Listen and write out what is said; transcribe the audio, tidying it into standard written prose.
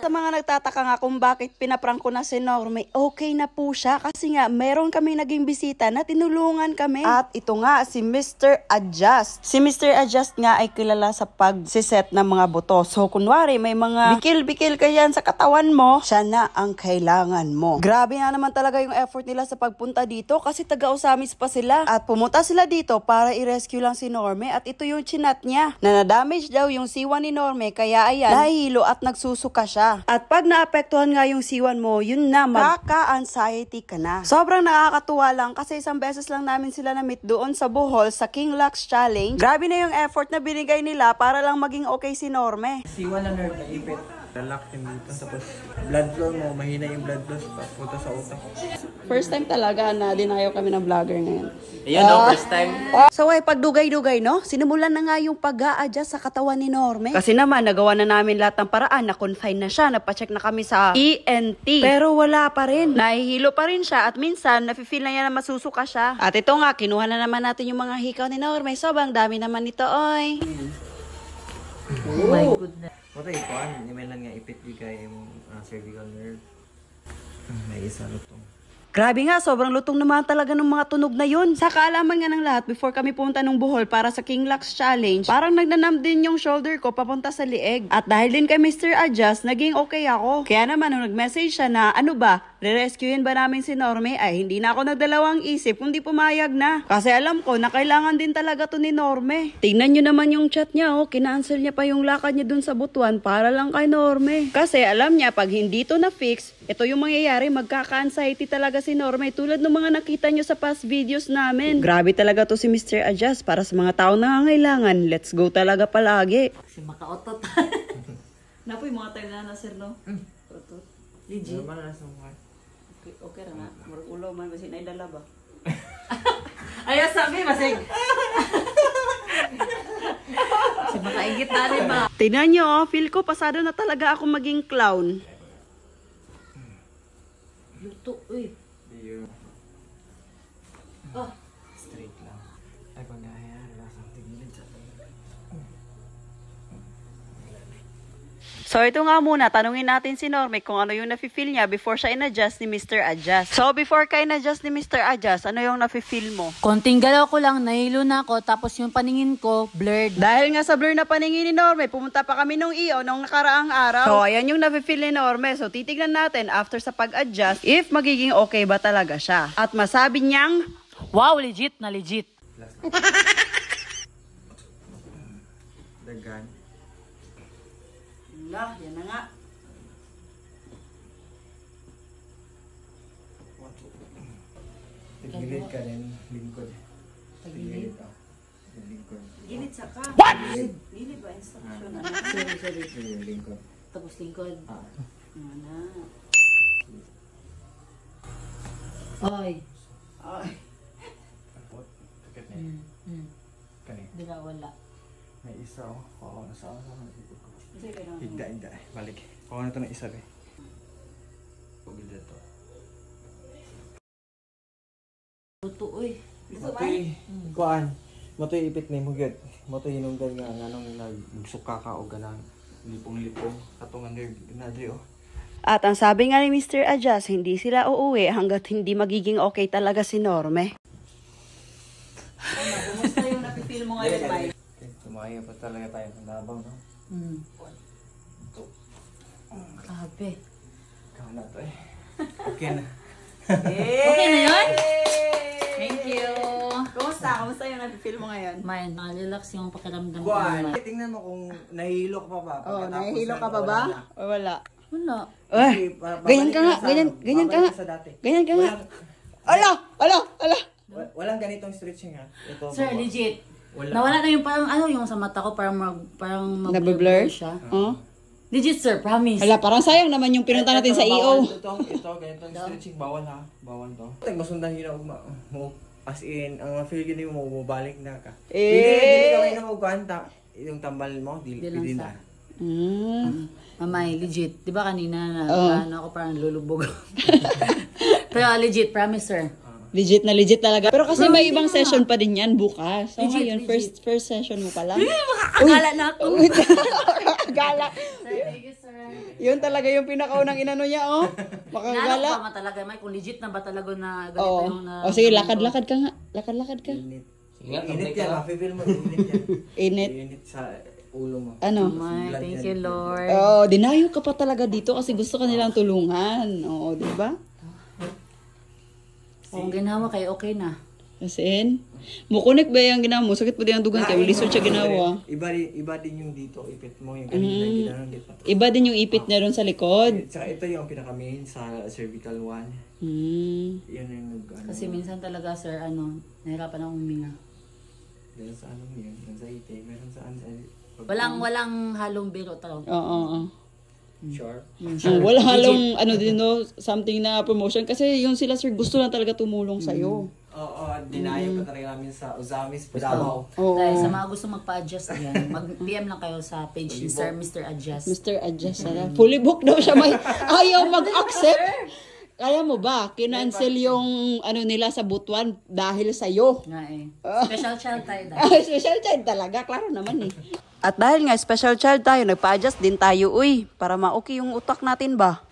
sa mga nagtataka nga kung bakit pinaprank ko na si Norme, okay na po siya kasi nga meron kami naging bisita na tinulungan kami. At ito nga si Mr. Adjust. Si Mr. Adjust nga ay kilala sa pagsiset ng mga buto. So kunwari may mga bikil-bikil ka yan sa katawan mo, siya na ang kailangan mo. Grabe na naman talaga yung effort nila sa pagpunta dito kasi taga-Osamis pa sila. At pumunta sila dito para i-rescue lang si Norme at ito yung chinat niya na na-damage daw yung siwan ni Norme kaya ayan, nahihilo at nagsusuka siya. At pag naapektuhan nga yung siwan mo, yun na, magkaka-anxiety ka na. Sobrang nakakatuwa lang kasi isang beses lang namin sila na-meet doon sa Bohol sa King Lux Challenge. Grabe na yung effort na binigay nila para lang maging okay si Norme. Siwan na nerve na ipit. Lalak yung dito. Tapos blood flow mo, mahina yung blood flow punta sa utak. First time talaga na dinayo kami ng vlogger ngayon. Ayun, no, first time. So ay pagdugay-dugay, no? Sinimulan na nga yung pag-a-adjust sa katawan ni Norme. Kasi naman, nagawa na namin lahat ng paraan, na-confine na siya, napacheck na kami sa ENT. Pero wala pa rin. Nahihilo pa rin siya at minsan, nafe-feel na niya na masusuka siya. At ito nga, kinuha na naman natin yung mga hikaw ni Norme. Sobrang dami naman nito, oy. Oh my goodness. Ito ikuan, nimelan nga ipit di kaya yung cervical nerve. May isa lutong. Grabe nga, sobrang lutong naman talaga ng mga tunog na yun. Sa kaalaman nga ng lahat, before kami punta ng Bohol para sa King Lux Challenge, parang nagnanam din yung shoulder ko papunta sa lieg. At dahil din kay Mr. Adjust, naging okay ako. Kaya naman, nung nag-message siya na, ano ba, re-rescuein ba namin si Norme, ay hindi na ako nagdalawang isip kundi pumayag na. Kasi alam ko na kailangan din talaga to ni Norme. Tingnan nyo naman yung chat niya, oh. Kinancel niya pa yung lakad niya dun sa Butuan para lang kay Norme. Kasi alam niya, pag hindi to na-fix, ito yung mangyayari, magkaka-anxiety talaga si Norme. Tulad ng mga nakita nyo sa past videos namin. Grabe talaga to si Mr. Adjust para sa mga taong nangangailangan. Let's go talaga palagi. Kasi makaotot. Napoy mga tayo na sir, no? Otot. Legit. Normal na sa mukha. Okay ra na. Ulo man kasi naidala ba? Ay, sabi, masig. Kasi makaigit na rin ba? Tingnan nyo, feel ko pasado na talaga ako maging clown. Luto, uy. Oh. Straight lang. Ay, pag-ahaya, lasang tigilid sa So ito nga muna, tanungin natin si Norme kung ano yung nafe-feel niya before siya in-adjust ni Mr. Adjust. So before ka in-adjust ni Mr. Adjust, ano yung nafe-feel mo? Konting galaw ko lang, nahilo na ako, tapos yung paningin ko, blurred. Dahil nga sa blur na paningin ni Norme, pumunta pa kami nung iyo nung nakaraang araw. So ayan yung nafe-feel ni Norme. So titignan natin after sa pag-adjust if magiging okay ba talaga siya. At masabi niyang, Wow, legit na legit. dagan. lah, yan na nga. Tigilid ka rin, lingkod. Tagilid? Lingkod. Gilid sa ka. What? Gilid ba? Instruction na. Sorry. Lingkod. Tapos lingkod. Ano? Oy. Ay. Tapos, sakit na kani. Di na wala. May isa oh. Oo, nasa ako sa likod ko. Kasi kailangan. Higda. Balik. Kuha na ito ng isa rin. Pagbilda to. Luto, uy. Matoy, kuhaan. Matoy ipit ni mo gyud. Matoy hinungdan nga nganong nagsuka ka o ganang lipong-lipong katong nerve na diri oh. At ang sabi nga ni Mr. Adjust, hindi sila uuwi hanggat hindi magiging okay talaga si Norme. Ano, kumusta yung nafe-feel mo ngayon, Mike? Tumaya pa talaga tayo sa labang no. Ito. Grabe. Ikaw na to eh. Okay na. Okay na yun? Thank you. Kumusta? Kumusta yung nafe-feel mo ngayon? Mayan, nakalrelax yung pakiramdam ko. Kuhaan. Tingnan mo kung nahihilo ka pa ba. Oh, Pagkatapos nahihilo na, ka pa wala ba? na. O wala? Wala. Eh, ganyan ka nga, ganyan ka nga. Ganyan ka nga. Ala! Walang ganitong stretching ha. Ito, Sir, baba. legit. Wala. Nawala na yung parang ano yung sa mata ko, parang Nabe-blur? siya. Oh? Legit, sir, promise. Hala, parang sayang naman yung pinunta natin sa EO. Ito, ganitong stretching. Bawal ha. Bawal to. Masundan yun ako mo. As in, ang feel yun mo, bumabalik na ka. Dili kami na magkwanta. Yung tambal mo, dili na. Mamay, legit. Di ba kanina na ano ako parang lulubog. Pero legit, promise, sir. Legit na legit talaga. Pero kasi may ibang session pa din yan bukas. So Legit, ngayon, legit. first session mo pa lang. Makakagala na ako. Gala. Sir, thank you, sir. Yun talaga yung pinakaunang inano niya, oh. Naano Makagala. ba talaga, May? Kung legit na ba talaga na ganito Oo. yung na... O sige, lakad-lakad ka nga. Lakad-lakad ka. Init. Sige nga, Init complete yan, ka. ma-feel mo. Init yan. Init. Init sa ulo mo. Ano? May, Blood thank yan. you, Lord. Oh, dinayo ka pa talaga dito kasi gusto ka nilang tulungan. Oo, di ba? Kung ginawa kayo, okay na. As in, mukunik ba yung ginawa mo? Sakit pa din ang dugan kayo. Lisod siya ginawa. Iba din yung dito, ipit mo. Yung kanina ginanong kita. Iba din yung ipit niya ron sa likod. Tsaka ito yung pinaka-main sa cervical 1. Hmm. Yan yung nag-ano. Kasi minsan talaga, sir, nahirapan akong huminga. Dahil sa ano yun, anxiety, meron sa anxiety. Walang halong biro talaga. Oo. Sure. Wala halong ano din no, something na promotion kasi yung sila sir gusto lang talaga tumulong sa iyo. Oo, dinayo ka talaga namin sa Uzamis, Davao. Oo. Dahil sa mga gusto magpa-adjust yan, mag-PM lang kayo sa page ni Sir Mr. Adjust. Mr. Adjust sana. Fully booked daw siya may ayaw mag-accept. Kaya mo ba kinancel yung ano nila sa Butuan dahil sa iyo? Nga eh. Special child tayo dahil. Special child talaga, klaro naman eh. At dahil nga special child tayo, nagpa-adjust din tayo, uy, para ma-okay yung utak natin ba?